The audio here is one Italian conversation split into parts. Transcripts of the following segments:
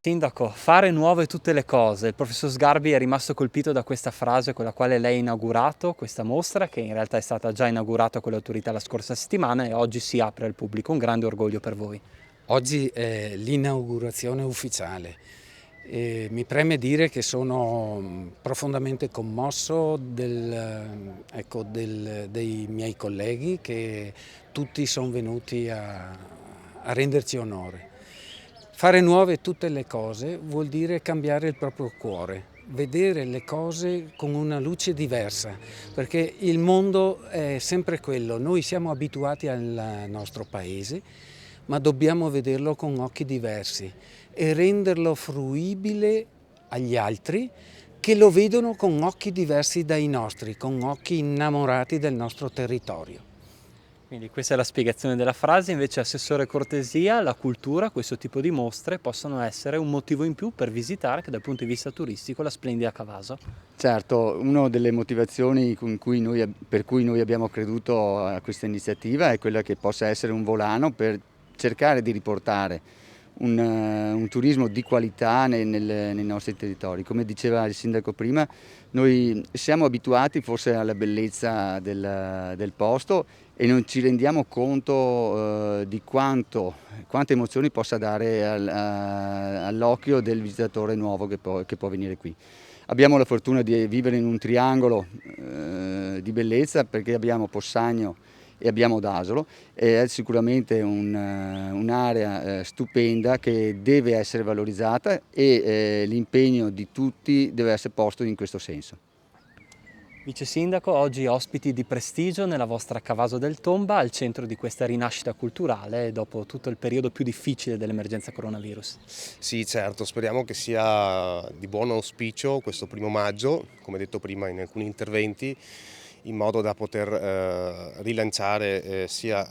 Sindaco, fare nuove tutte le cose. Il professor Sgarbi è rimasto colpito da questa frase con la quale lei ha inaugurato questa mostra, che in realtà è stata già inaugurata con le autorità la scorsa settimana e oggi si apre al pubblico. Un grande orgoglio per voi. Oggi è l'inaugurazione ufficiale e mi preme dire che sono profondamente commosso dei miei colleghi che tutti sono venuti a renderci onore. Fare nuove tutte le cose vuol dire cambiare il proprio cuore, vedere le cose con una luce diversa, perché il mondo è sempre quello, noi siamo abituati al nostro paese, ma dobbiamo vederlo con occhi diversi e renderlo fruibile agli altri che lo vedono con occhi diversi dai nostri, con occhi innamorati del nostro territorio. Quindi questa è la spiegazione della frase, invece Assessore Cortesia, la cultura, questo tipo di mostre possono essere un motivo in più per visitare, che dal punto di vista turistico, la splendida Cavaso. Certo, una delle motivazioni per cui noi abbiamo creduto a questa iniziativa è quella che possa essere un volano per cercare di riportare un turismo di qualità nei nostri territori. Come diceva il sindaco prima, noi siamo abituati forse alla bellezza del posto e non ci rendiamo conto di quante emozioni possa dare all'occhio del visitatore nuovo che può venire qui. Abbiamo la fortuna di vivere in un triangolo di bellezza perché abbiamo Possagno e abbiamo Dasolo, e è sicuramente un'area stupenda che deve essere valorizzata e l'impegno di tutti deve essere posto in questo senso. Vice Sindaco, oggi ospiti di prestigio nella vostra Cavaso del Tomba, al centro di questa rinascita culturale dopo tutto il periodo più difficile dell'emergenza coronavirus. Sì, certo, speriamo che sia di buon auspicio questo 1° maggio, come detto prima in alcuni interventi, in modo da poter rilanciare sia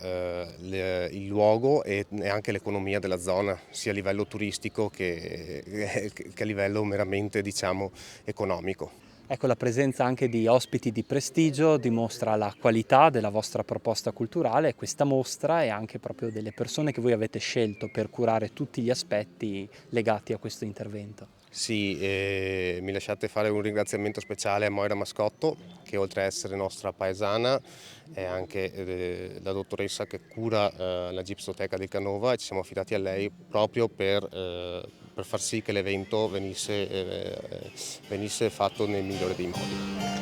il luogo e anche l'economia della zona, sia a livello turistico che a livello meramente, diciamo, economico. Ecco, la presenza anche di ospiti di prestigio dimostra la qualità della vostra proposta culturale, questa mostra, e anche proprio delle persone che voi avete scelto per curare tutti gli aspetti legati a questo intervento. Sì, mi lasciate fare un ringraziamento speciale a Moira Mascotto, che oltre a essere nostra paesana è anche la dottoressa che cura la Gipsoteca del Canova, e ci siamo affidati a lei proprio per far sì che l'evento venisse fatto nel migliore dei modi.